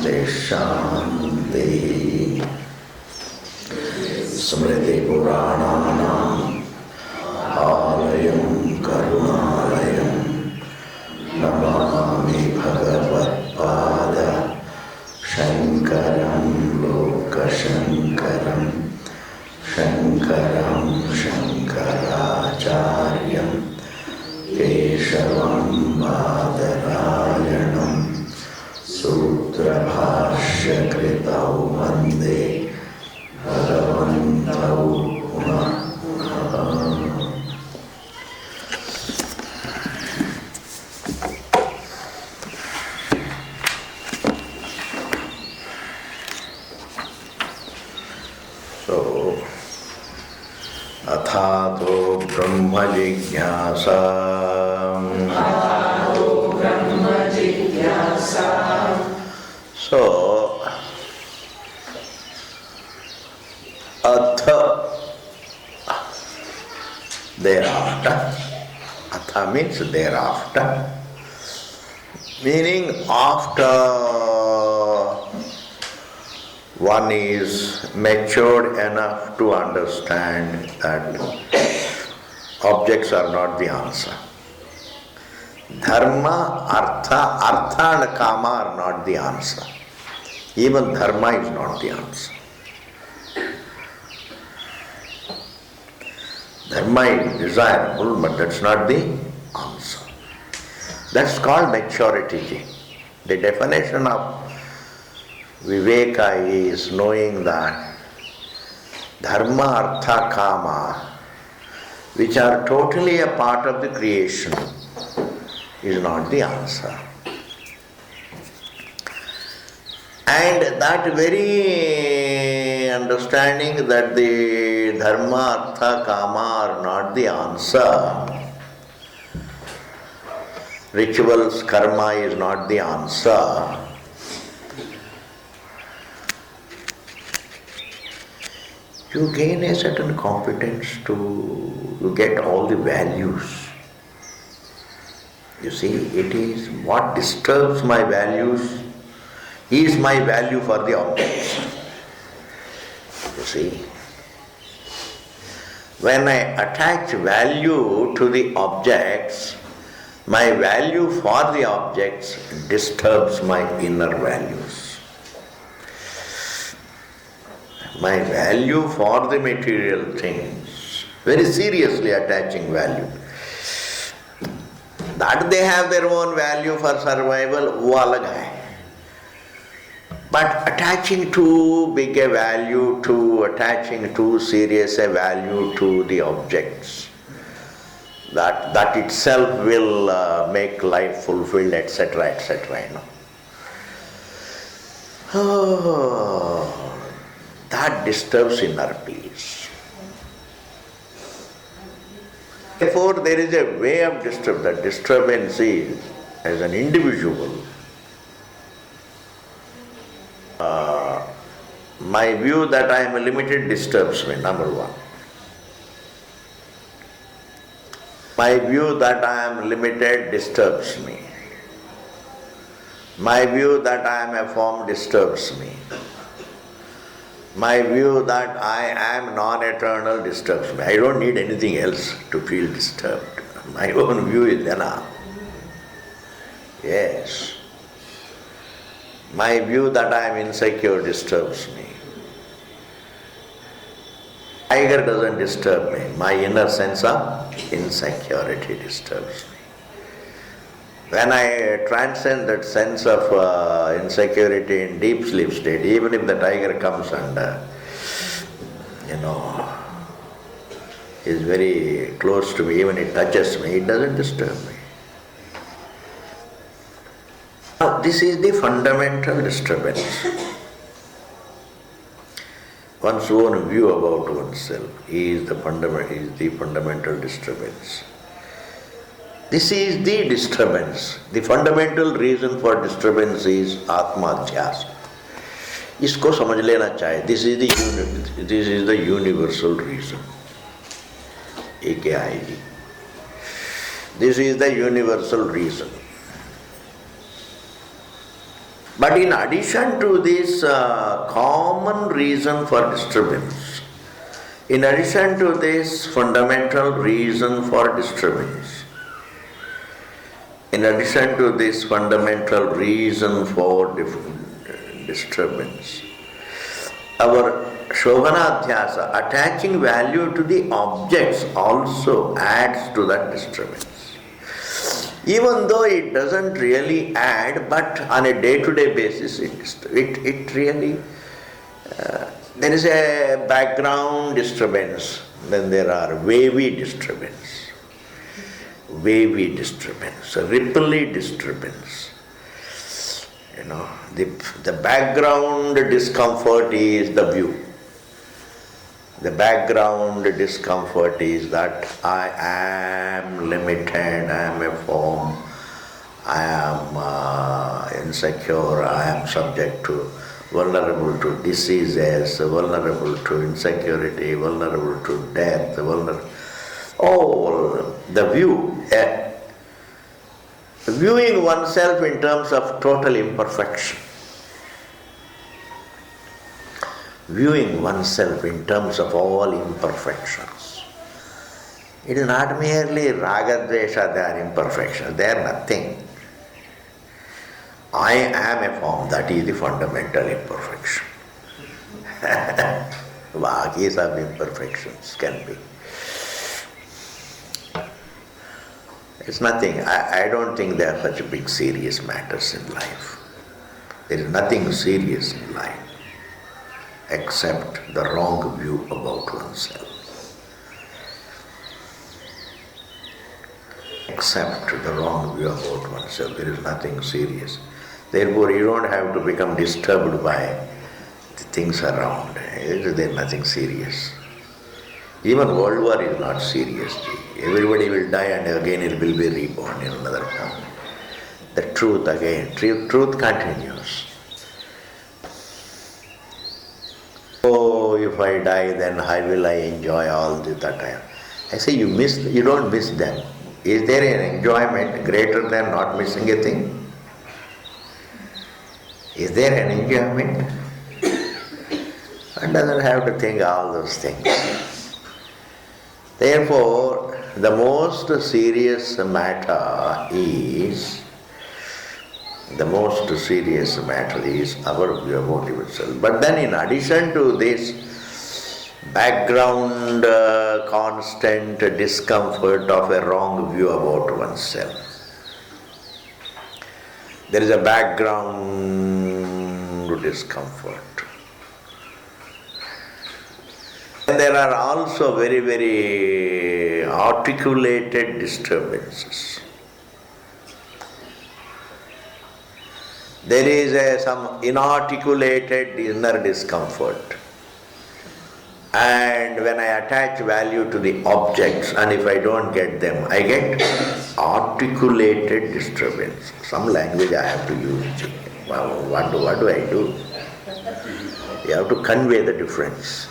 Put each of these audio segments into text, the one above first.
शान्ति स्मृतिपुराणानाम् आलयं करुणालयं नमामि भगवत्पाद शङ्करं लोकशङ्करं शङ्करं शङ्कराचार्यं केशवं बादरायणं सूत्रभाष्यकृतौ वन्दे भगवन्तौ पुनः पुनः। अथातो ब्रह्म जिज्ञासा So atha thereafter, atha means thereafter, meaning after one is matured enough to understand that objects are not the answer. Dharma, artha and kama are not the answer. Even dharma is not the answer. Dharma is desirable, but that's not the answer. That's called maturity. The definition of Viveka is knowing that dharma, artha, kama, which are totally a part of the creation, is not the answer. And that very understanding that the dharma, artha, kama are not the answer, rituals, karma is not the answer, you gain a certain competence to get all the values. You see, it is what disturbs my values is my value for the objects. You see, when I attach value to the objects, my value for the objects disturbs my inner values. My value for the material things, very seriously attaching value. That they have their own value for survival, wo alag hai. But attaching too big a value to, attaching too serious a value to the objects, that itself will make life fulfilled, etc., etc., you know. Oh, that disturbs inner peace. Therefore, there is a way of disturbance. That disturbance is, as an individual, my view that I am limited disturbs me, number one. My view that I am limited disturbs me. My view that I am a form disturbs me. My view that I am non-eternal disturbs me. I don't need anything else to feel disturbed. My own view is enough. Yes. My view that I am insecure disturbs me. Tiger doesn't disturb me. My inner sense of insecurity disturbs me. When I transcend that sense of insecurity in deep sleep state, even if the tiger comes and, is very close to me, even it touches me, it doesn't disturb me. Now, this is the fundamental disturbance. One's own view about oneself is the fundamental disturbance. This is the disturbance. The fundamental reason for disturbance is Atma-dhyasa. इसको समझ लेना चाहिए. This is the universal reason. ये क्या आएगी? This is the universal reason. But in addition to this common reason for disturbance, in addition to this fundamental reason for disturbance, in addition to this fundamental reason for disturbance, our Shobhanadhyasa, attaching value to the objects, also adds to that disturbance. Even though it doesn't really add, but on a day-to-day basis, it really, there is a background disturbance, then there are wavy disturbance, ripply disturbance. The background discomfort is the view. The background discomfort is that I am limited, I am a form, I am insecure, I am subject to, vulnerable to diseases, vulnerable to insecurity, vulnerable to death, all the view. Viewing oneself in terms of total imperfection. Viewing oneself in terms of all imperfections. It is not merely raga, dvesha, they are imperfections, they are nothing. I am a form, that is the fundamental imperfection. Baki sab imperfections can be. It's nothing. I don't think there are such big serious matters in life. There is nothing serious in life except the wrong view about oneself. Except the wrong view about oneself. There is nothing serious. Therefore, you don't have to become disturbed by the things around. There is nothing serious. Even world war is not serious. Everybody will die and again it will be reborn in another form. The truth again, truth continues. Oh, if I die, then how will I enjoy all that I say you don't miss them. Is there an enjoyment greater than not missing a thing? Is there an enjoyment? One doesn't have to think all those things. Therefore, the most serious matter is our view about yourself. But then in addition to this background constant discomfort of a wrong view about oneself, there is a background discomfort. And there are also very, very articulated disturbances. There is some inarticulated inner discomfort. And when I attach value to the objects, and if I don't get them, I get articulated disturbance. Some language I have to use. What do I do? You have to convey the difference.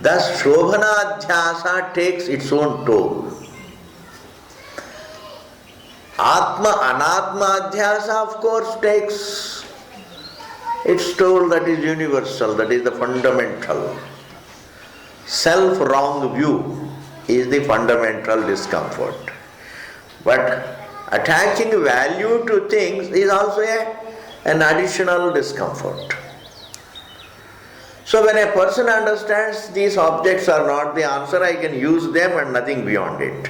Thus, Shobhanadhyasa takes its own toll. Atma Anatmadhyasa, of course, takes its toll, that is universal, that is the fundamental. Self-wrong view is the fundamental discomfort. But attaching value to things is also an additional discomfort. So when a person understands these objects are not the answer, I can use them and nothing beyond it.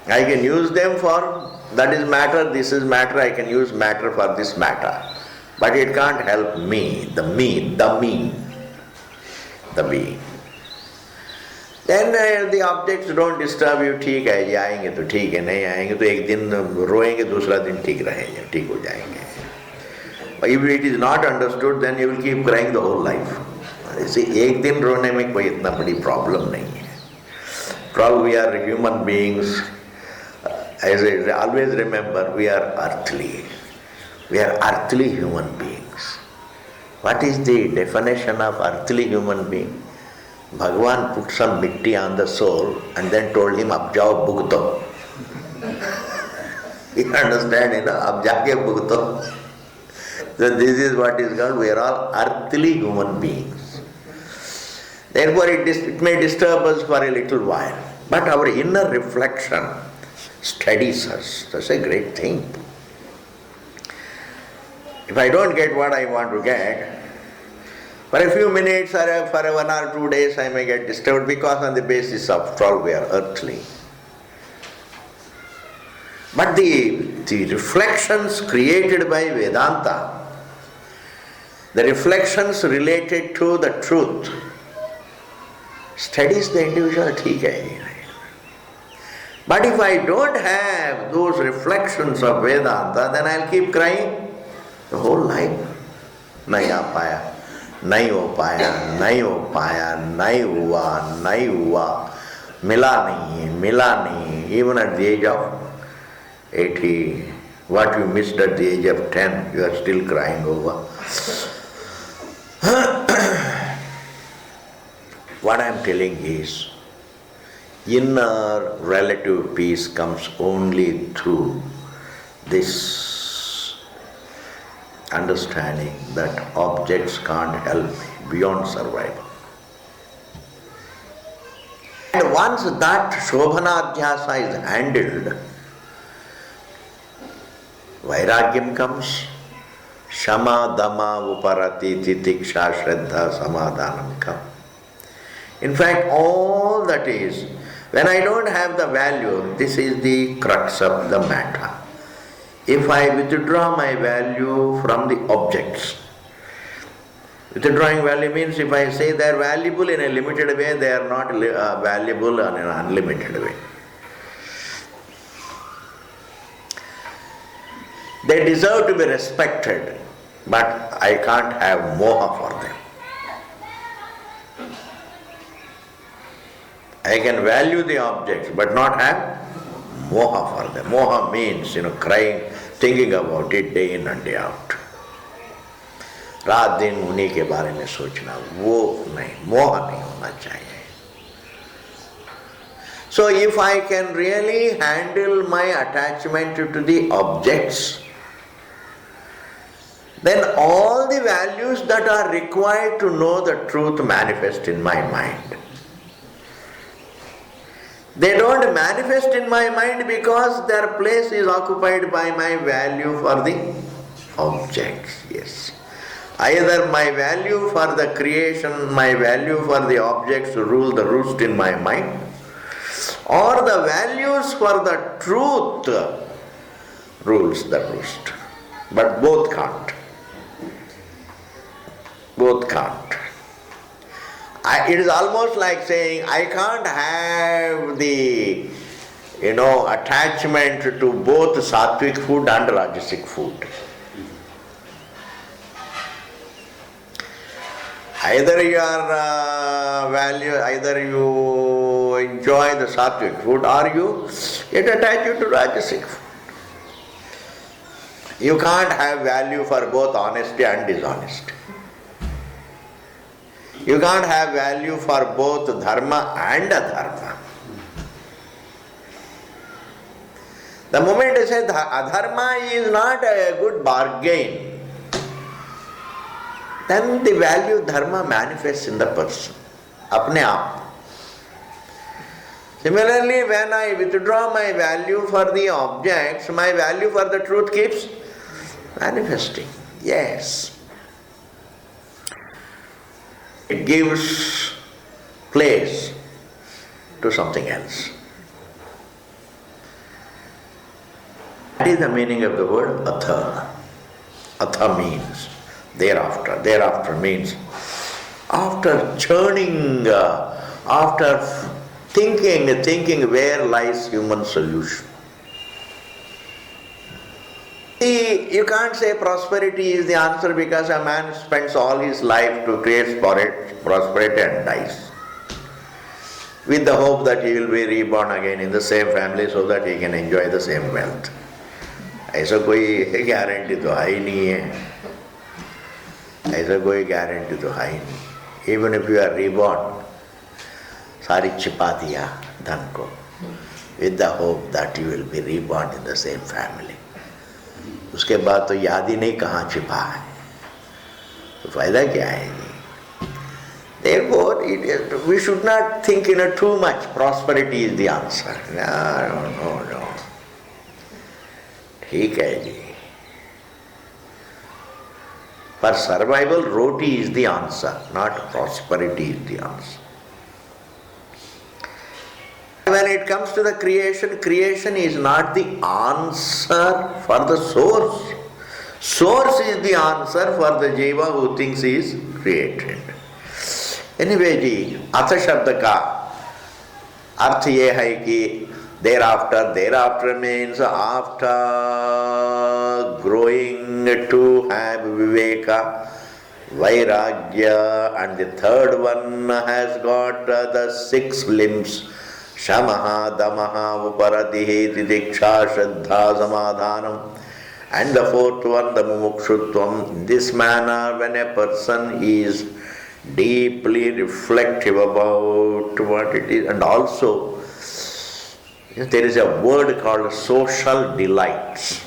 I can use them for that is matter, this is matter, I can use matter for this matter. But it can't help me, the being. Then the objects don't disturb you, ठीक है जी आएंगे तो ठीक है, नहीं आएंगे तो एक दिन रोएंगे दूसरा दिन ठीक रहेंगे, ठीक हो जाएंगे. If it is not understood, then you will keep crying the whole life. You see, एक दिन रोने में कोई इतना बड़ी problem नहीं है. Probably we are human beings. As I always remember, we are earthly. We are earthly human beings. What is the definition of earthly human being? Bhagavan put some mitti on the soul and then told him, "Ab jao bhugto." You understand, ab jaake bhugto. So this is what is called, we are all earthly human beings. Therefore it may disturb us for a little while. But our inner reflection steadies us. That's a great thing. If I don't get what I want to get, for a few minutes or for 1 or 2 days I may get disturbed, because on the basis of all we are earthly. But the reflections created by Vedanta, the reflections related to the truth, steadies the individual. ठीक है. But if I don't have those reflections of Vedanta, then I'll keep crying the whole life. नहीं आ पाया, नहीं हो पाया, नहीं हो पाया, नहीं हुआ, मिला नहीं. Even at the age of 80, what you missed at the age of 10, you are still crying over. What I am telling is, inner relative peace comes only through this understanding that objects can't help me beyond survival. And once that Shobhanadhyasa is handled, Vairagyam comes, Shama, Dama, Uparati, Titiksha, Shraddha, Samadhanam come. In fact, all that is, when I don't have the value, this is the crux of the matter. If I withdraw my value from the objects, withdrawing value means if I say they are valuable in a limited way, they are not valuable in an unlimited way. They deserve to be respected, but I can't have moha for them. I can value the objects, but not have moha for them. Moha means, crying, thinking about it day in and day out. रात दिन उन्हीं के बारे में सोचना, वो नहीं, मोह नहीं होना चाहिए. So if I can really handle my attachment to the objects, then all the values that are required to know the truth manifest in my mind. They don't manifest in my mind because their place is occupied by my value for the objects. Yes. Either my value for the creation, my value for the objects rule the roost in my mind, or the values for the truth rules the roost. But both can't. Both can't. It is almost like saying I can't have the attachment to both sattvic food and rajasic food. Either you enjoy the sattvic food, or you get attached to rajasic food. You can't have value for both honesty and dishonesty. You can't have value for both dharma and adharma. The moment I say adharma is not a good bargain, then the value dharma manifests in the person, apne aap. Similarly, when I withdraw my value for the objects, my value for the truth keeps manifesting. Yes. It gives place to something else. That is the meaning of the word atha. Atha means thereafter. Thereafter means after churning, after thinking where lies human solution. See, you can't say prosperity is the answer because a man spends all his life to create prosperity and dies, with the hope that he will be reborn again in the same family so that he can enjoy the same wealth. ऐसा कोई guarantee तो है ही नहीं है. ऐसा कोई guarantee तो है ही नहीं. Even if you are reborn, सारी छिपा दिया धन को, with the hope that you will be reborn in the same family. उसके बाद तो याद ही नहीं कहाँ छिपा है, तो फायदा क्या है? Therefore, we should not think too much. Prosperity is the answer. No. ठीक है जी. For survival, roti is the answer, not prosperity is the answer. When it comes to the creation, creation is not the answer for the source. Source is the answer for the jiva who thinks he is created. Anyway जी, अथ शब्द का अर्थ ये है कि thereafter means after growing to have viveka, vairagya, and the third one has got the 6 limbs, shamaha, damaha, uparatihi, tidiksha, shraddha, samadhanam, and the fourth one, the mumukshutvam. In this manner, when a person is deeply reflective about what it is, and also there is a word called social delights.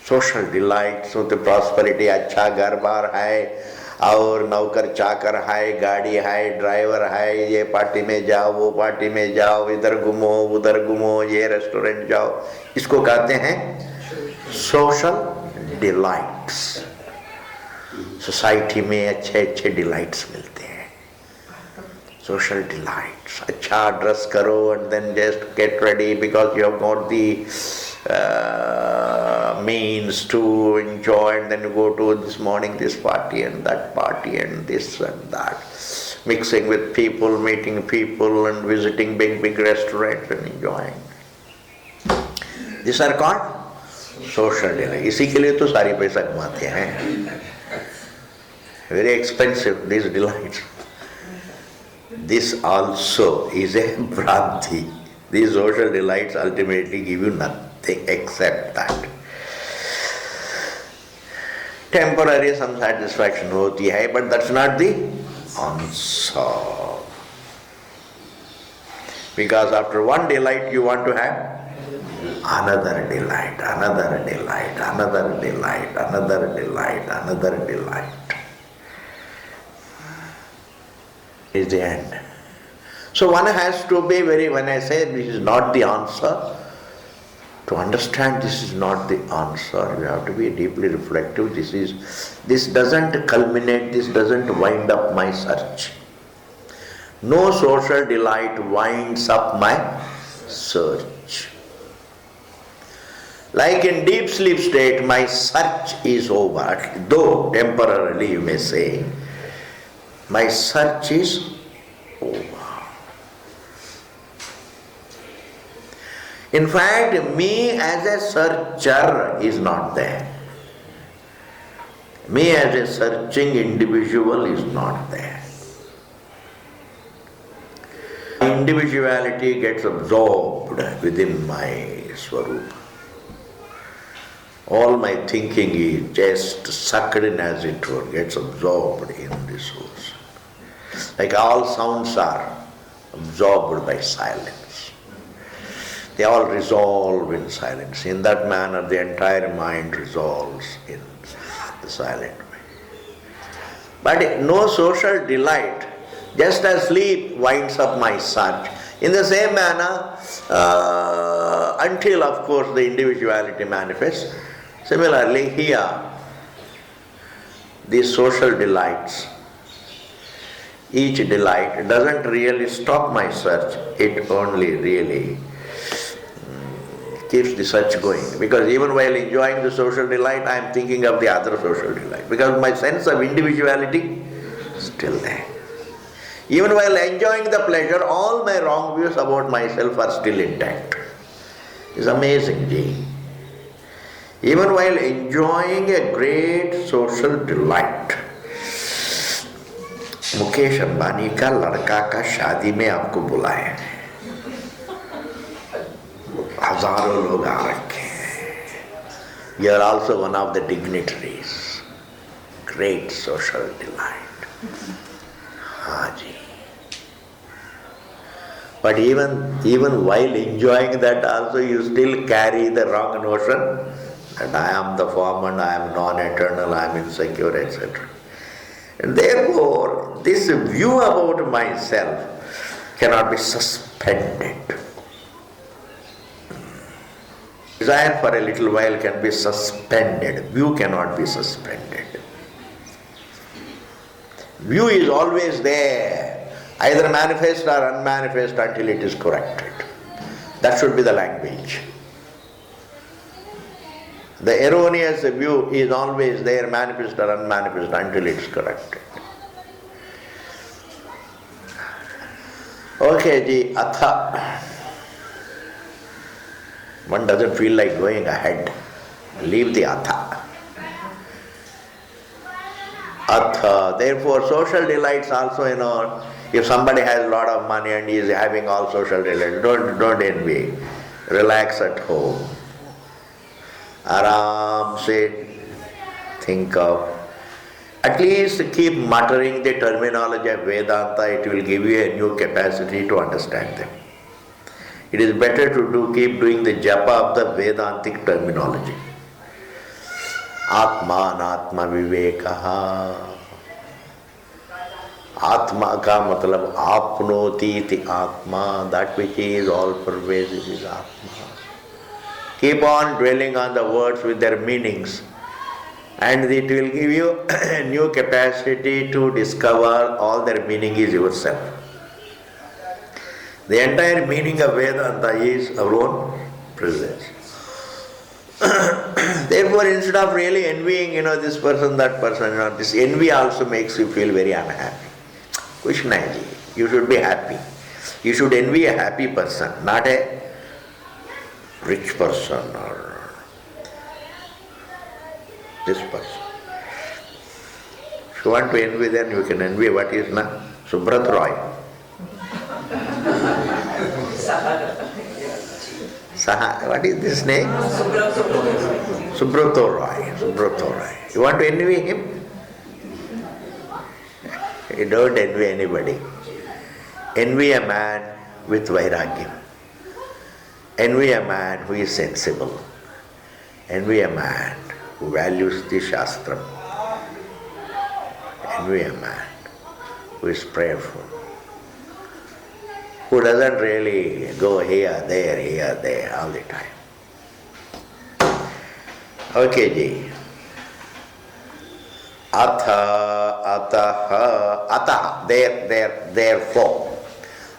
Social delights, so the prosperity, अच्छा घर बार है और नौकर चाकर है, गाड़ी है, driver है, ये पार्टी में जाओ, वो पार्टी में जाओ, इधर घूमो, उधर घूमो, ये रेस्टोरेंट जाओ, इसको कहते हैं सोशल डिलाइट्स. सोसाइटी में अच्छे अच्छे डिलाइट्स मिलते हैं. Social delights. अच्छा ड्रेस करो and then just get ready because you have got the means to enjoy, and then you go to this morning this party and that party and this and that, mixing with people, meeting people and visiting big restaurants and enjoying. These are called social delights. इसी के लिए तो सारी पैसा कमाते हैं. Very expensive, these delights. This also is a bhranti. These social delights ultimately give you nothing except that. Temporary some satisfaction hoti hai, but that's not the answer. Because after one delight you want to have another delight, another delight, another delight, another delight, another delight. Is the end. So one has to be when I say this is not the answer, to understand this is not the answer, you have to be deeply reflective. This doesn't culminate, this doesn't wind up my search. No social delight winds up my search. Like in deep sleep state, my search is over, though temporarily you may say, my search is over. In fact, me as a searcher is not there. Me as a searching individual is not there. Individuality gets absorbed within my swarupa. All my thinking is just sucked in, as it were, gets absorbed in this source. Like all sounds are absorbed by silence. They all resolve in silence. In that manner, the entire mind resolves in the silent way. But no social delight, just as sleep winds up my search. In the same manner, until of course the individuality manifests. Similarly, here, these social delights, each delight doesn't really stop my search, it only really keeps the search going. Because even while enjoying the social delight, I am thinking of the other social delight. Because my sense of individuality is still there. Even while enjoying the pleasure, all my wrong views about myself are still intact. It's amazing, Ji. Even while enjoying a great social delight, Mukesh Ambani का लड़का का शादी में आपको बुलाया है, हजारों लोग आ रखे हैं. You are also one of the dignitaries. Great social delight. हाँ जी. But even while enjoying that also, you still carry the wrong notion. And I am the form and I am non-eternal, I am insecure, etc. And therefore, this view about myself cannot be suspended. Desire for a little while can be suspended. View cannot be suspended. View is always there, either manifest or unmanifest until it is corrected. That should be the language. The erroneous view is always there, manifest or unmanifest, until it is corrected. Okay, ji, atha. One doesn't feel like going ahead. Leave the atha. Atha. Therefore, social delights also, if somebody has a lot of money and he is having all social delights, don't envy. Relax at home. Aram se think of. At least keep muttering the terminology of Vedanta, it will give you a new capacity to understand them. It is better to keep doing the japa of the Vedantic terminology. Atma anatma vivekaha. Atma ka matlab apnoti ti atma, that which is all pervasive is atma. Keep on dwelling on the words with their meanings, and it will give you a new capacity to discover all their meaning is yourself. The entire meaning of Vedanta is our own presence. Therefore, instead of really envying, this person, that person, this envy also makes you feel very unhappy. Krishnaji, you should be happy. You should envy a happy person, not a rich person or this person. If you want to envy, then you can envy what is na Subrat Roy. Saha, what is this name? Subrato Roy. You want to envy him? You don't envy anybody. Envy a man with vairagyam. Envy a man who is sensible. Envy a man who values the Shastram. Envy a man who is prayerful, who doesn't really go here, there all the time. Okay, ji. Atha, therefore.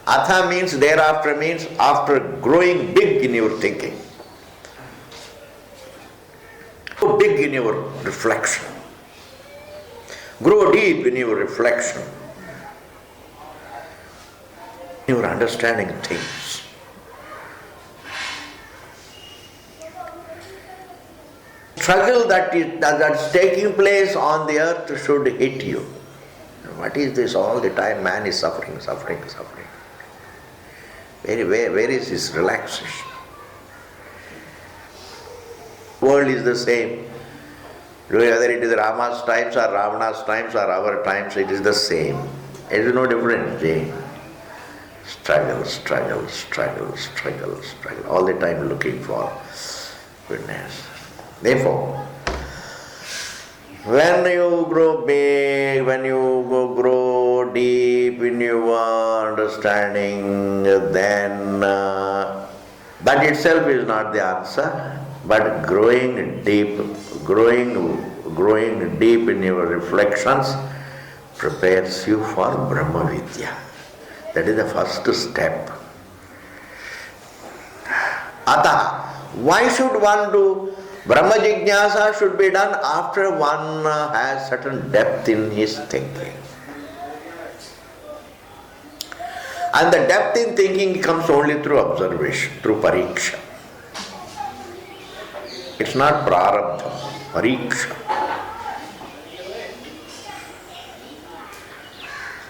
Atha means thereafter, means after growing big in your thinking. Grow big in your reflection. Grow deep in your reflection. You are understanding things. Struggle that's taking place on the earth should hit you. What is this all the time? Man is suffering. Where is his relaxation? World is the same. Whether it is Rama's times or Ravana's times or our times, it is the same. It is no different. Struggle, all the time looking for goodness. Therefore, when you grow big, when you grow deep in your understanding, then that itself is not the answer, but growing deep in your reflections prepares you for Brahma Vidya. That is the first step. Atah, why should one do? Brahma Jignasa should be done after one has certain depth in his thinking. And the depth in thinking comes only through observation, through pariksha. It's not prarabdha, pariksha.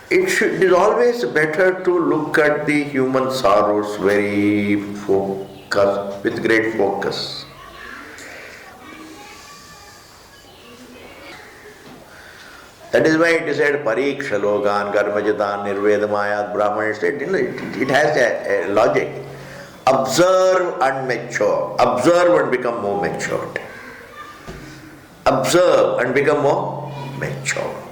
It is always better to look at the human sorrows very focused, with great focus. That is why it is said pariksha logan karmajadan nirvedamayat brahman. It has a logic. Observe and mature. Observe and become more matured. observe and become more matured.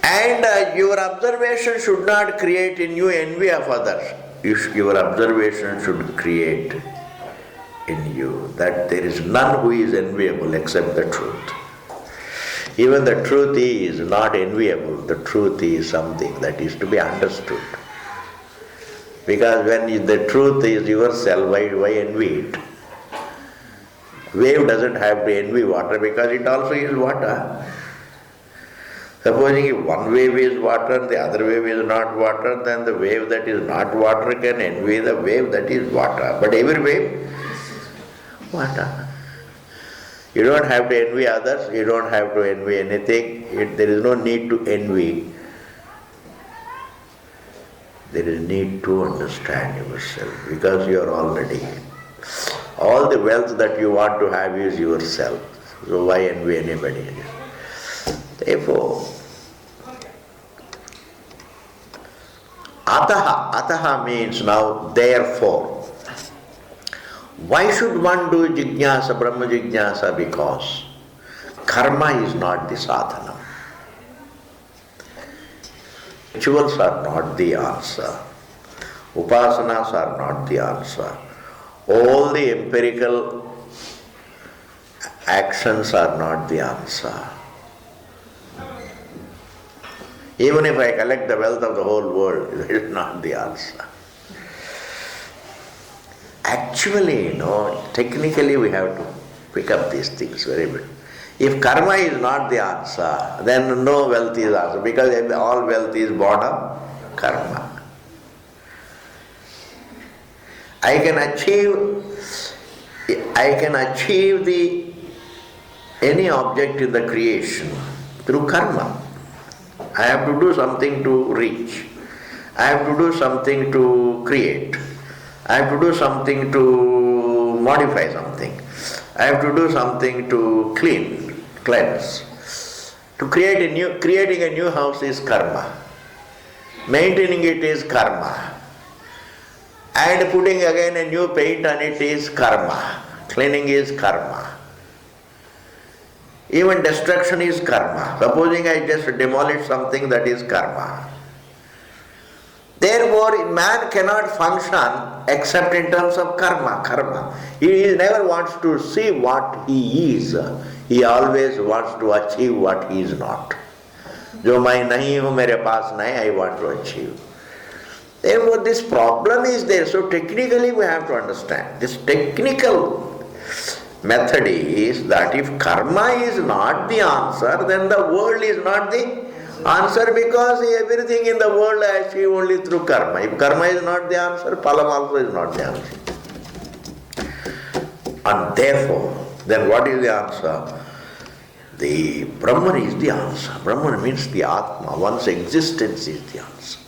And your observation should not create in you envy of others. Your observation should create in you that there is none who is enviable except the truth. Even the truth is not enviable. The truth is something that is to be understood. Because when the truth is yourself, why envy it? Wave doesn't have to envy water because it also is water. Supposing if one wave is water and the other wave is not water, then the wave that is not water can envy the wave that is water. But every wave, water. You don't have to envy others, you don't have to envy anything. There is no need to envy. There is need to understand yourself because you are already. All the wealth that you want to have is yourself. So why envy anybody? Therefore, ataha means now therefore. Why should one do jijnasa, Brahma jijnasa? Because karma is not the sadhana. Rituals are not the answer. Upasanas are not the answer. All the empirical actions are not the answer. Even if I collect the wealth of the whole world, it is not the answer. Actually, technically we have to pick up these things very well. If karma is not the answer, then no wealth is answer, because all wealth is born of karma. I can achieve any object in the creation through karma. I have to do something to reach. I have to do something to create. I have to do something to modify something. I have to do something to cleanse. Creating a new house is karma. Maintaining it is karma. And putting again a new paint on it is karma. Cleaning is karma. Even destruction is karma. Supposing I just demolish something, that is karma. Therefore, man cannot function except in terms of karma. He never wants to see what he is. He always wants to achieve what he is not. Jo main nahi hu, mere paas nahi, I want to achieve. Therefore, this problem is there. So technically we have to understand. This technical method is that if karma is not the answer, then the world is not the answer, because everything in the world I achieve only through karma. If karma is not the answer, phalam also is not the answer. And therefore, then what is the answer? The Brahman is the answer. Brahman means the Atma. One's existence is the answer.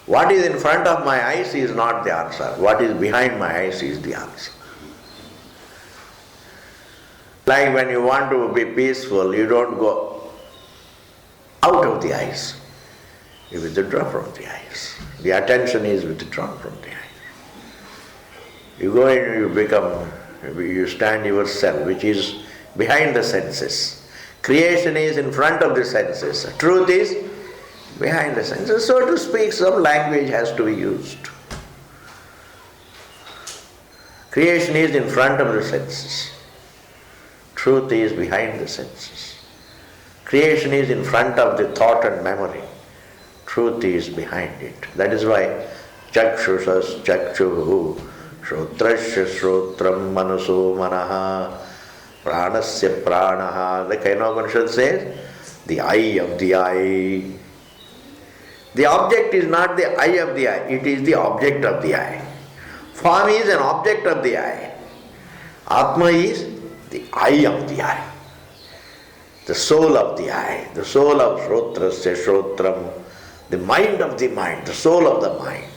What is in front of my eyes is not the answer. What is behind my eyes is the answer. Like when you want to be peaceful, you don't go out of the eyes. You withdraw from the eyes. The attention is withdrawn from the eyes. You go and you stand yourself, which is behind the senses. Creation is in front of the senses. Truth is behind the senses. So to speak, some language has to be used. Creation is in front of the senses. Truth is behind the senses. Creation is in front of the thought and memory. Truth is behind it. That is why Chakshusas Chakshuhu, Shrotrasya Shrotram Manaso Manaha, Pranasya Pranaha. The Kainopanishad says, the eye of the eye. The object is not the eye of the eye, it is the object of the eye. Form is an object of the eye. Atma is the eye of the eye. The soul of the eye, the soul of Shrotrasya Shrotram, the mind of the mind, the soul of the mind.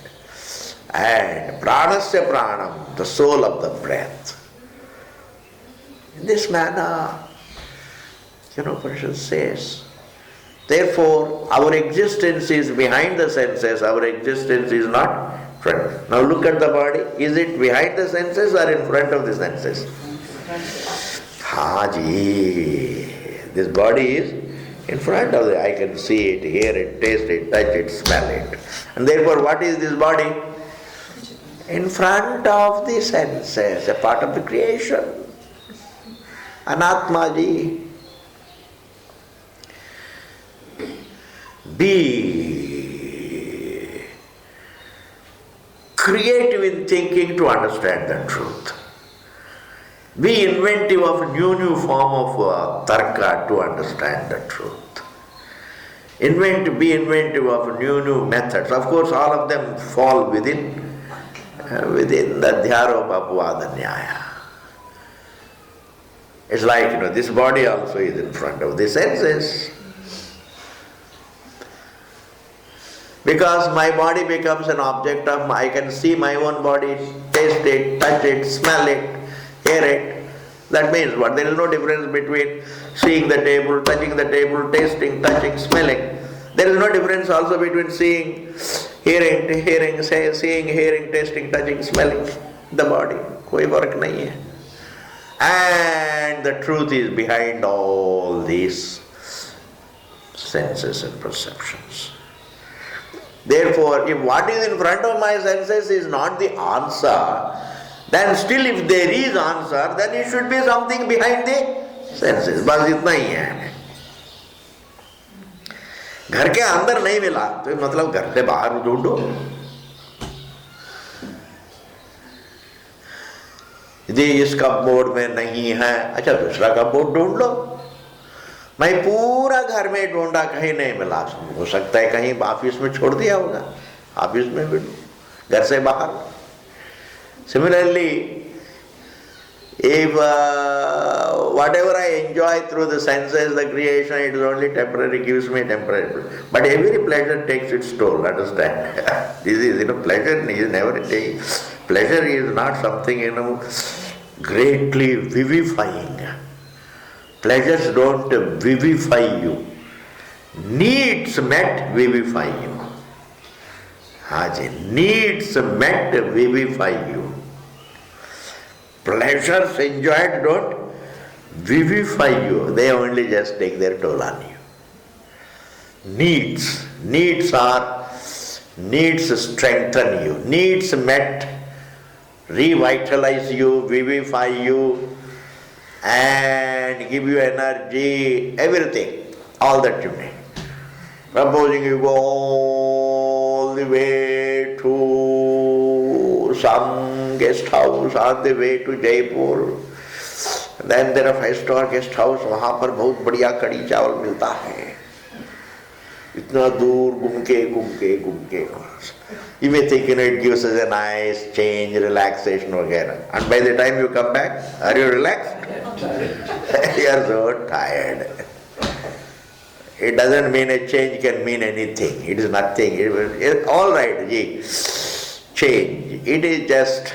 And Pranasya Pranam, the soul of the breath. In this manner, Upanishad says, therefore, our existence is behind the senses, our existence is not Front. Now look at the body. Is it behind the senses or in front of the senses? Haji. This body is in front of it. I can see it, hear it, taste it, touch it, smell it. And therefore, what is this body? In front of the senses, a part of the creation. Anatmaji. Be creative in thinking to understand the truth. Be inventive of new form of tarka to understand the truth. Be inventive of new methods. Of course, all of them fall within the Dhyaropapavada Nyaya. It's like, this body also is in front of the senses. Because my body becomes an object of, I can see my own body, taste it, touch it, smell it, hear it. That means what? There is no difference between seeing the table, touching the table, tasting, touching, smelling. There is no difference also between seeing, hearing, seeing, hearing, tasting, touching, smelling the body. Koi farak nahi hai. And the truth is behind all these senses and perceptions. Therefore, if what is in front of my senses is not the answer, then still if there is answer, then it should be something behind the senses. बस इतना ही है. घर के अंदर नहीं मिला तो मतलब घर से बाहर ढूंढो. यदि इस कपबोर्ड में नहीं है, अच्छा दूसरा कपबोर्ड ढूंढ लो. मैं पूरा घर में ढूंढा, कहीं नहीं मिला. हो सकता है कहीं ऑफिस में छोड़ दिया होगा, ऑफिस में भी घर से बाहर. Similarly, if whatever I enjoy through the senses, the creation, it is only temporary, gives me temporary. But every pleasure takes its toll, understand? This is, pleasure is never taken. Pleasure is not something, greatly vivifying. Pleasures don't vivify you. Needs met vivify you. Haji, needs met vivify you. Pleasures enjoyed don't vivify you. They only just take their toll on you. Needs strengthen you. Needs met revitalize you, vivify you, and give you energy, everything, all that you need. Supposing you go all the way to some guest house on the way to Jaipur, then there are 5-star guest house, वहाँ पर बहुत बढ़िया कड़ी चावल मिलता है. इतना दूर घूम के you may think it gives us a nice change, relaxation वगैरह. And by the time you come back, are you relaxed? You are so tired. It doesn't mean a change can mean anything. It is nothing. All right, change. It is just,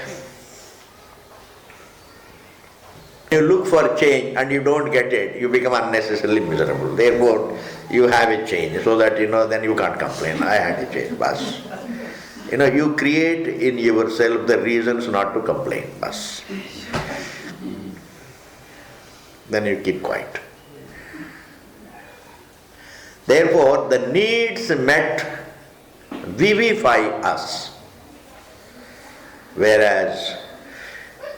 you look for change and you don't get it, you become unnecessarily miserable. Therefore, you have a change so that then you can't complain. I had a change, bas. You create in yourself the reasons not to complain, bas. Then you keep quiet. Therefore, the needs met vivify us. Whereas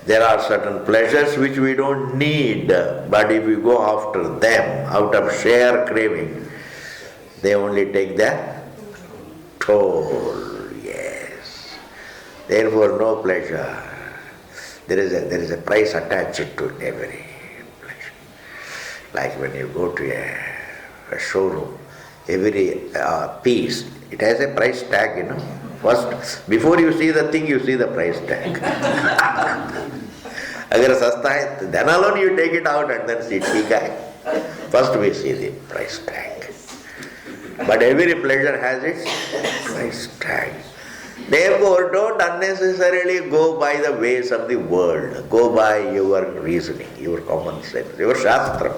there are certain pleasures which we don't need, but if we go after them out of sheer craving, they only take the toll. Yes. Therefore, no pleasure. There is a price attached to every pleasure. Like when you go to a showroom, every piece, it has a price tag, First, before you see the thing, you see the price tag. Agar sasta hai, then alone you take it out and then see, theek hai. First we see the price tag. But every pleasure has its price tag. Therefore, don't unnecessarily go by the ways of the world. Go by your reasoning, your common sense, your shastra.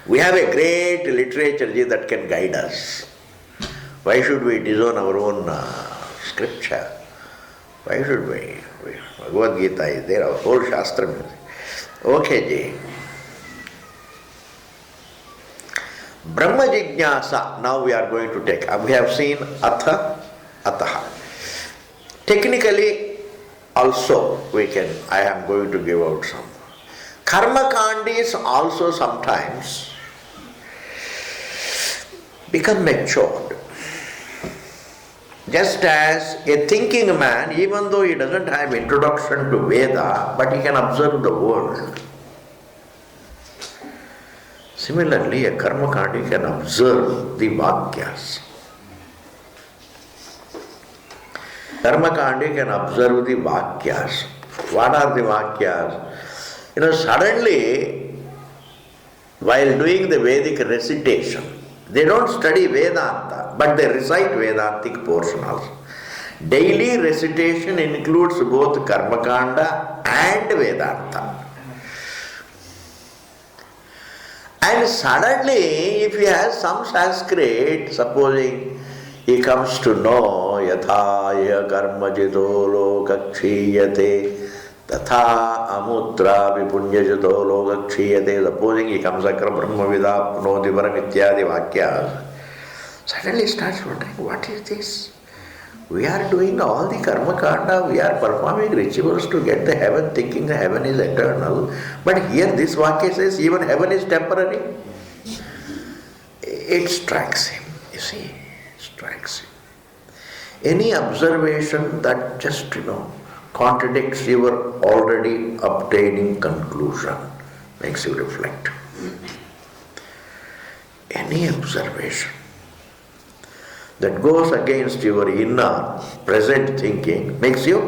We have a great literature that can guide us. Why should we disown our own scripture. Why should we? Bhagavad Gita is there, our whole Shastra. Okay, ji. Brahma Jignasa, now we are going to take. We have seen Atha, Ataha. Technically, also I am going to give out some. Karma kandis also sometimes become matured. Just as a thinking man, even though he doesn't have introduction to Veda, but he can observe the world. Similarly, a karmakandi can observe the vakyas. Karmakandi can observe the vakyas. What are the vakyas? Suddenly, while doing the Vedic recitation, they don't study Vedanta, but they recite Vedantic portion also. Daily recitation includes both Karmakanda and Vedanta. And suddenly, if he has some Sanskrit, supposing he comes to know yathaya karma jito lokakshiyate tatha amutra vipunyajito lokakshiyate, supposing he comes across brahmavida punodivaram ityadi vakyas, suddenly starts wondering, what is this? We are doing all the karma kanda, we are performing rituals to get the heaven, thinking the heaven is eternal. But here this vakya says even heaven is temporary. It strikes him, you see, strikes him. Any observation that just, contradicts your already obtaining conclusion makes you reflect. Any observation that goes against your inner, present thinking makes you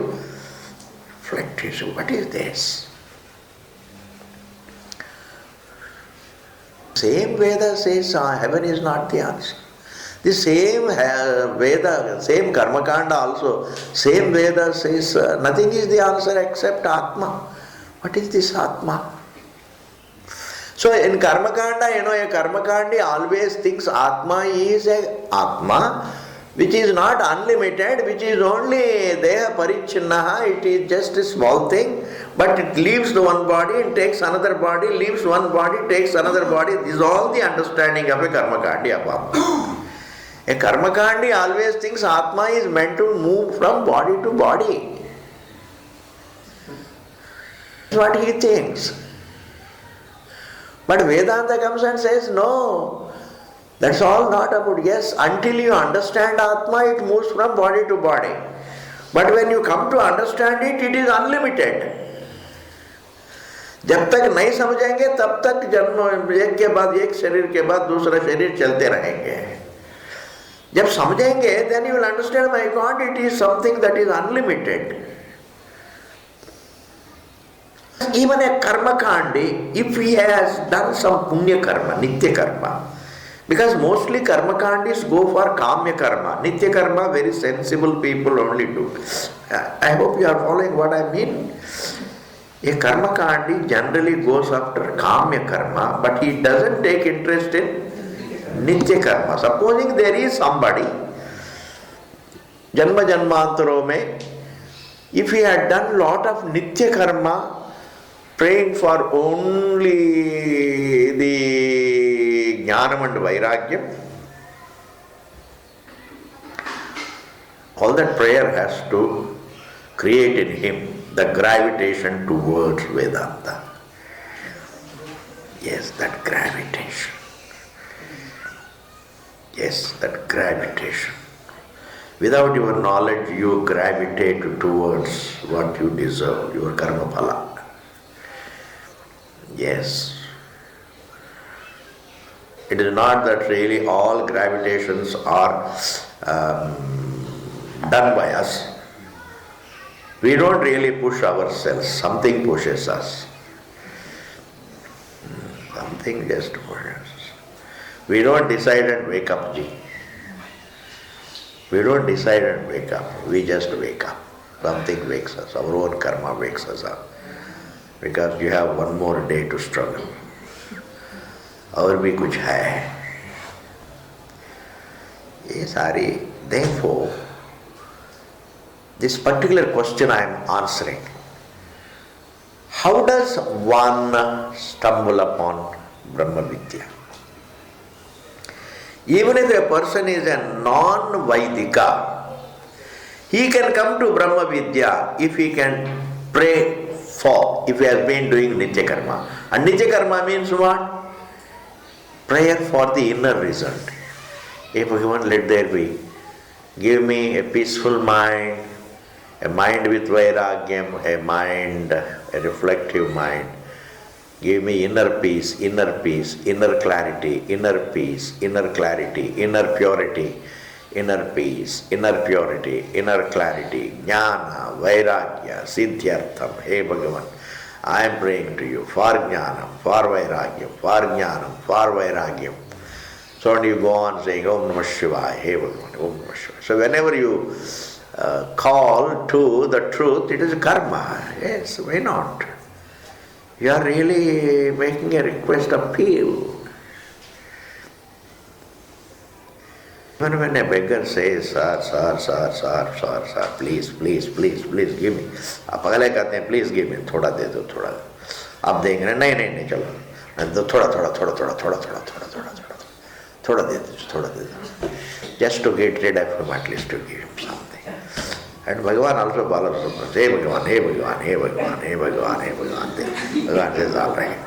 reflect. You say, what is this? Same Veda says heaven is not the answer. The same Veda, same Karmakanda also, same Veda says nothing is the answer except Atma. What is this Atma? So in Karmakanda, a Karmakandi always thinks Atma is a Atma, which is not unlimited, which is only Deha Parichinnaha, it is just a small thing, but it leaves the one body and takes another body, leaves one body, takes another body. This is all the understanding of a Karmakandi of Atma. A Karmakandi always thinks Atma is meant to move from body to body. That's what he thinks. But Vedanta comes and says, no, that's all not about. Yes, until you understand Atma, it moves from body to body. But when you come to understand it, it is unlimited. जब तक नहीं समझेंगे तब तक जन्म एक के बाद एक शरीर के बाद दूसरा शरीर चलते रहेंगे. जब समझेंगे, then you will understand, my God, it is something that is unlimited. Even a karmakandi, if he has done some punya karma, nitya karma, because mostly karmakandis go for kamya karma, nitya karma very sensible people only do. I hope you are following what I mean. A karmakandi generally goes after kamya karma, but he doesn't take interest in nitya karma. Supposing there is somebody, janma janmantaro mein, if he had done lot of nitya karma, praying for only the jnanam and vairagyam, all that prayer has to create in him the gravitation towards Vedanta. Yes, that gravitation. Yes, that gravitation. Without your knowledge, you gravitate towards what you deserve, your karma phala. Yes. It is not that really all gravitations are done by us. We don't really push ourselves, something pushes us. Something just pushes us. We don't decide and wake up, ji. We don't decide and wake up, we just wake up. Something wakes us, our own karma wakes us up. Because you have one more day to struggle. और भी कुछ है. ये सारी, therefore, this particular question I am answering. How does one stumble upon Brahma Vidya? Even if a person is a non-Vaidika, he can come to Brahma Vidya if he can pray for, if he has been doing Nitya Karma. And Nitya Karma means what? Prayer for the inner result. Hey Bhagavan, let there be. Give me a peaceful mind, a mind with vairagyam, a mind, a reflective mind. Give me inner peace, inner clarity, inner peace, inner clarity, inner purity, inner peace, inner purity, inner clarity, jnana, vairagya, siddhyartham. Hey Bhagavan, I am praying to you for jnanam, for vairagyam, for jnanam, for vairagyam. So when you go on saying Om Namah Shivaya, Hey Bhagavan, Om Namah Shivaya. So whenever you call to the truth, it is karma. Yes, why not? You are really making a request appeal. Even when a beggar says, sir, please, give me. आप अगले कहते हैं, please give me, थोड़ा दे दो, थोड़ा. आप देंगे, नहीं, चलो. थोड़ा दे दो. Just to get rid of him, at least to give him something. And Bhagavan also follows. Hey Bhagavan. Bhagavan says, all right.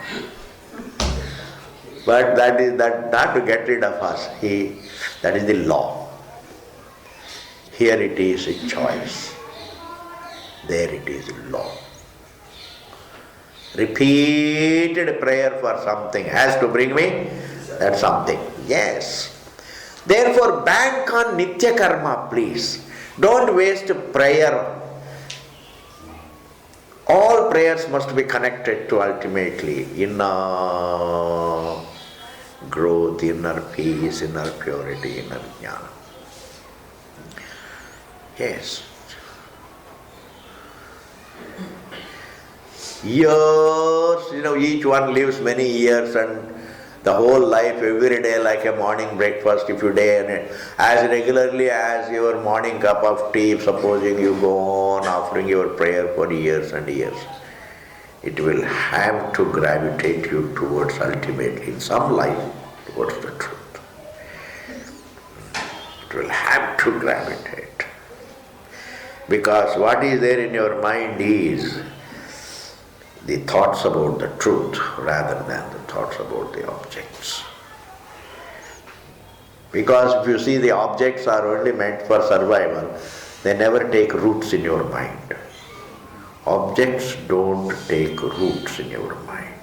But that is not to get rid of us. That is the law. Here it is a choice. There it is law. Repeated prayer for something has to bring me that something. Yes. Therefore, bank on Nitya Karma, please. Don't waste prayer. All prayers must be connected to ultimately inner growth, inner peace, inner purity, inner jnana. Yes. Years, each one lives many years, and the whole life, every day like a morning breakfast, if you day and as regularly as your morning cup of tea, supposing you go on offering your prayer for years and years, it will have to gravitate you towards ultimately, in some life, towards the truth. It will have to gravitate. Because what is there in your mind is the thoughts about the truth rather than the thoughts about the objects. Because if you see the objects are only meant for survival, they never take roots in your mind. Objects don't take roots in your mind.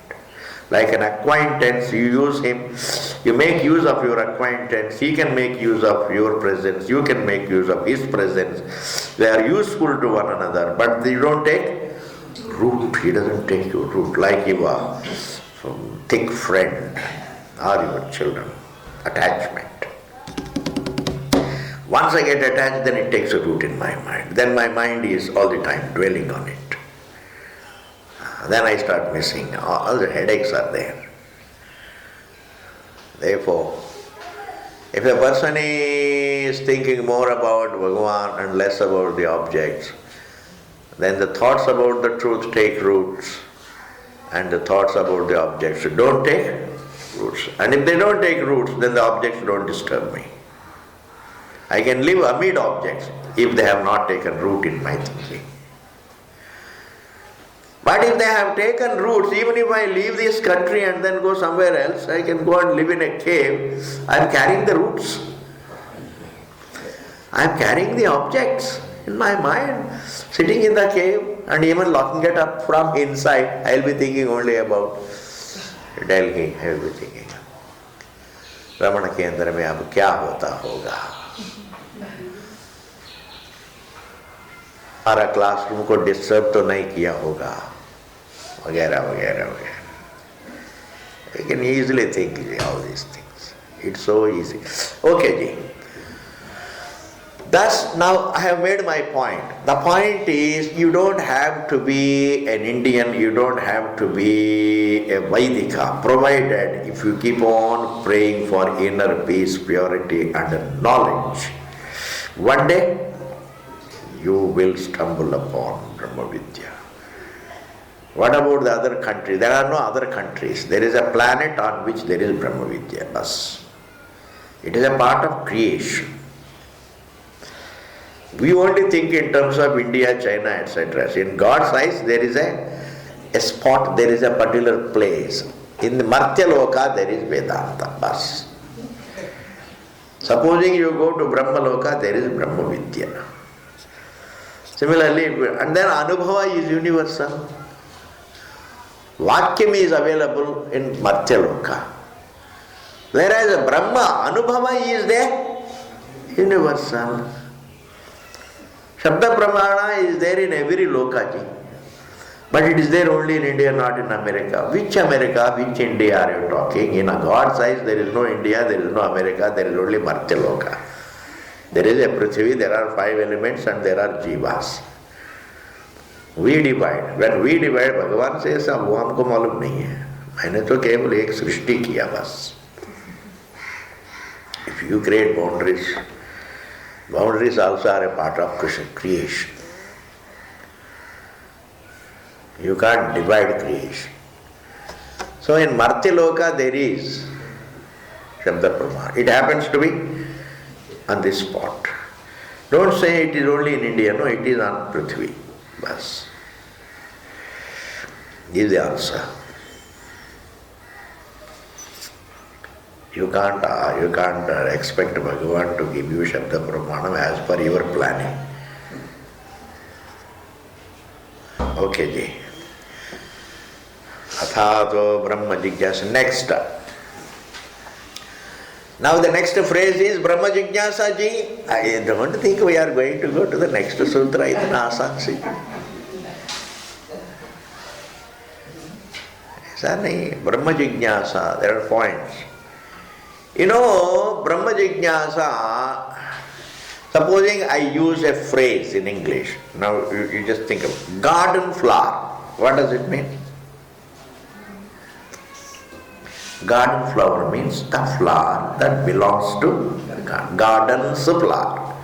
Like an acquaintance, you use him, you make use of your acquaintance, he can make use of your presence, you can make use of his presence. They are useful to one another, but you don't take root. He doesn't take your root. Like your thick friend or your children. Attachment. Once I get attached, then it takes a root in my mind. Then my mind is all the time dwelling on it. Then I start missing. All the headaches are there. Therefore, if a person is thinking more about Bhagavan and less about the objects, then the thoughts about the truth take roots, and the thoughts about the objects don't take roots. And if they don't take roots, then the objects don't disturb me. I can live amid objects if they have not taken root in my thinking. But if they have taken roots, even if I leave this country and then go somewhere else, I can go and live in a cave, I am carrying the roots. I am carrying the objects in my mind, sitting in the cave and even locking it up from inside. I will be thinking only about Delhi. I will be thinking, Ramana Kendra mein ab kya hota hoga? हमारा classroom को disturb तो नहीं किया होगा, वगैरह वगैरह वगैरह. You can easily think all these things. It's so easy. Okay, ji. Thus, now I have made my point. The point is, you don't have to be an Indian, you don't have to be a Vaidika, provided if you keep on praying for inner peace, purity and knowledge. One day, you will stumble upon Brahma Vidya. What about the other countries? There are no other countries. There is a planet on which there is Brahma Vidya. Bas. It is a part of creation. We only think in terms of India, China, etc. In God's eyes, there is a spot, there is a particular place. In the Martya Loka, there is Vedanta. Bas. Supposing you go to Brahma Loka, there is Brahma Vidya. Similarly, and then Anubhava is universal. Vakyam is available in Martya Loka. Whereas Brahma, Anubhava is there, universal. Shabda Pramana is there in every lokaji. But it is there only in India, not in America. Which America, which India are you talking? In God's eyes, there is no India, there is no America, there is only Martya Loka. There is a Prithvi, there are 5 elements and there are jivas. We divide. When we divide, Bhagavan says, वो हमको मालूम नहीं है. मैंने तो केवल एक सृष्टि किया बस. If you create boundaries, boundaries also are a part of creation. You can't divide creation. So in Martya Loka there is Shabda Pramana. It happens to be on this spot. Don't say it is only in India. No, it is on Prithvi. Bas. This is the answer. You can't expect Bhagavan to give you Shabda Pramanam as per your planning. Okay, ji. Athato Brahma Jigyasa. Next. Now the next phrase is Brahma Jigyasa ji. I don't think we are going to go to the next sutra. Itna asan si. Aisa nahi. Brahma Jigyasa. There are points. You know, Brahma Jigyasa, supposing I use a phrase in English. Now you just think of garden flower. What does it mean? Garden flower means the flower that belongs to the garden. Garden's flower.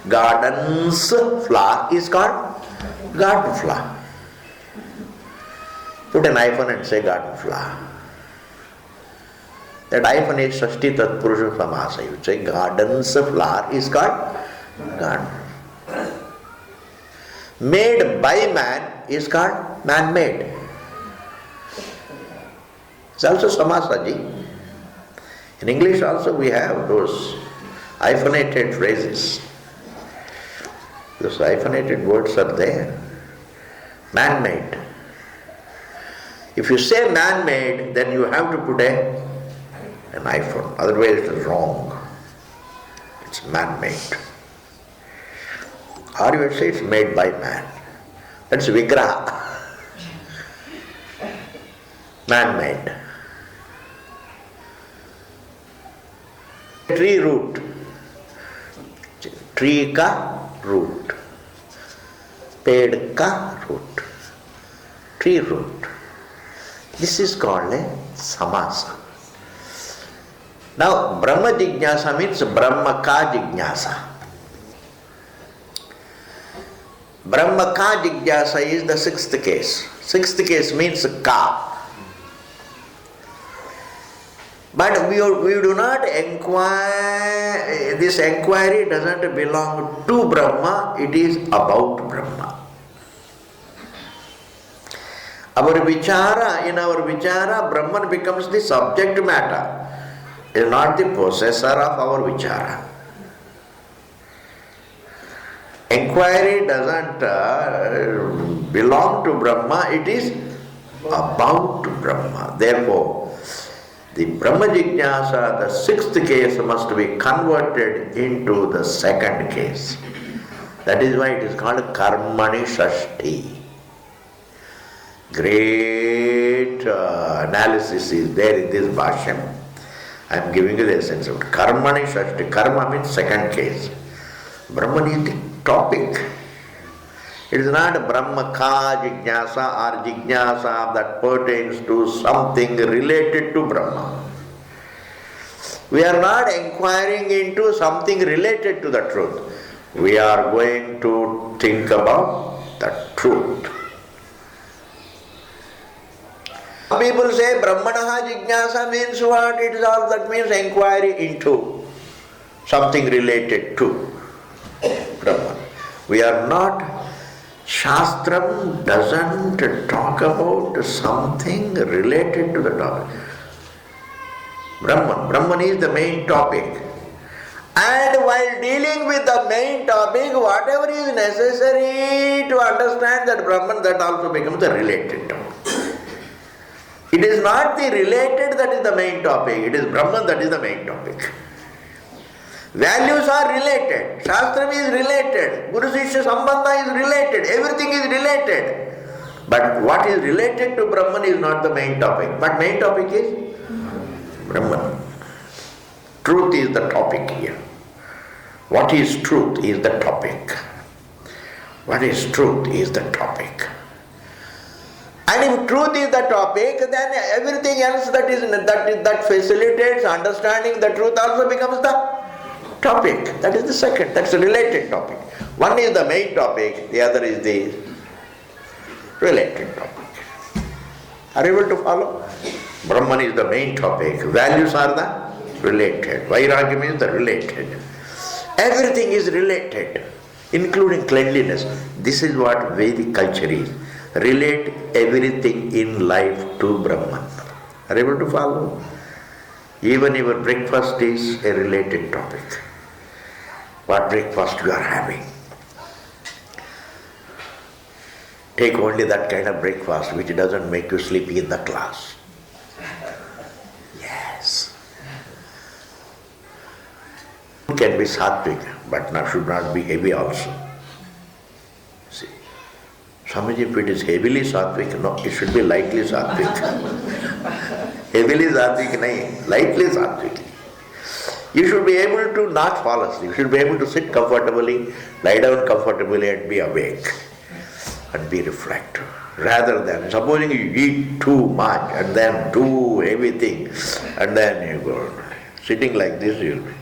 Garden's flower is called garden flower. Put an hyphen and say garden flower. That hyphen is Shashti Tatpurusha Samasa. You say garden's flower is called garden. Made by man is called man-made. It's also Samasa ji. In English also we have those hyphenated phrases. Those hyphenated words are there. Man-made. If you say man-made, then you have to put an hyphen. Otherwise it is wrong. It's man-made. Or you say it's made by man. That's Vigraha. Man-made. Tree root. Tree ka root. Ped ka root. Tree root. This is called a samasa. Now, Brahma Jigyasa means Brahma ka Jigyasa. Brahma ka Jigyasa is the 6th case. 6th case means ka. But we do not inquire, this inquiry doesn't belong to Brahma, it is about Brahma. In our vichara, Brahman becomes the subject matter. It is not the possessor of our vichara. Inquiry doesn't belong to Brahma, it is about Brahma. Therefore, the Brahma Jigyasa, the 6th case, must be converted into the 2nd case. That is why it is called Karmani Shashti. Great analysis is there in this Bhashyam. I am giving you the essence of it. Karmani Shashti. Karma means 2nd case. Brahman is the topic. It is not Brahma ka Jigyasa or Jigyasa that pertains to something related to Brahma. We are not inquiring into something related to the truth. We are going to think about the truth. Some people say Brahmanaha Jignasa means what? It is all that means inquiry into something related to Brahman. We are not, Shastram doesn't talk about something related to the topic. Brahman is the main topic. And while dealing with the main topic, whatever is necessary to understand that Brahman, that also becomes the related topic. It is not the related that is the main topic, it is Brahman that is the main topic. Values are related, Shastram is related, Guru Shishya Sambandha is related, everything is related. But what is related to Brahman is not the main topic. But main topic is Brahman. Truth is the topic here. What is truth is the topic. What is truth is the topic. And if truth is the topic, then everything else that facilitates understanding the truth also becomes the topic. That is the second, that's the related topic. One is the main topic, the other is the related topic. Are you able to follow? Brahman is the main topic, values are the related. Vairagya means the related. Everything is related, including cleanliness. This is what Vedic culture is. Relate everything in life to Brahman. Are you able to follow? Even your breakfast is a related topic. What breakfast you are having. Take only that kind of breakfast which doesn't make you sleepy in the class. Yes. It can be sattvic, but should not be heavy also. See. Swamiji, if it is heavily sattvic, no, it should be lightly sattvic. Heavily sattvic, nahi, lightly sattvic. You should be able to not fall asleep. You should be able to sit comfortably, lie down comfortably and be awake and be reflective. Rather than, supposing you eat too much and then do everything and then you go sitting like this, you'll be.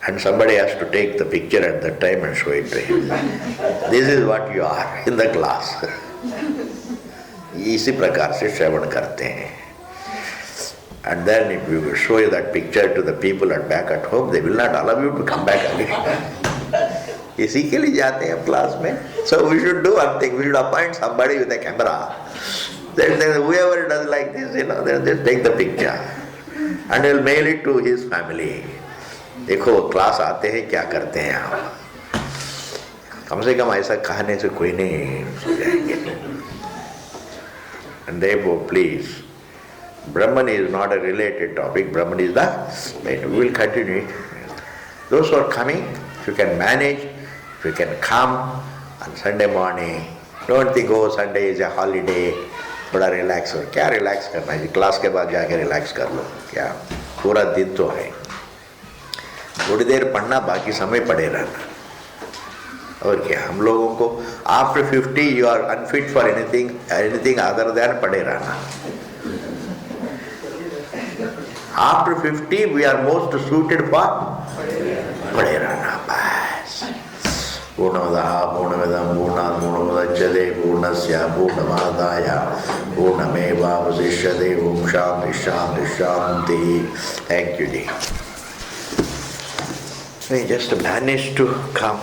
And somebody has to take the picture at that time and show it to him. This is what you are in the class. इसी प्रकार से श्रवण करते हैं. And then if you show that picture to the people back at home, they will not allow you to come back again. इसी के लिए जाते हैं क्लास में. So we should do one thing. We should appoint somebody with a camera. Then whoever does like this, then just take the picture and he'll mail it to his family. देखो class आते हैं क्या करते हैं आप. कम से कम ऐसा कहने से कोई नहीं सो जाएंगे. And therefore, please, Brahman is not a related topic. Brahman is the main. We will continue it. Those who are coming, if you can manage, if you can come on Sunday morning, don't think, oh, Sunday is a holiday, बड़ा relax हो. क्या relax करना है? Class के बाद जाके relax कर लो. क्या पूरा दिन तो है. थोड़ी देर पढ़ना, बाकी समय पढ़े रहना. और क्या हम लोगों को after 50 you are unfit for anything other than पढ़े रहना. After 50 we are most suited for पढ़े रहना. बस पूर्णमदः पूर्णमिदं पूर्णात् पूर्णमुदच्यते पूर्णस्य पूर्णमादाय पूर्णमेवावशिष्यते. Om shanti shanti shanti. Thank you ji. We just managed to come.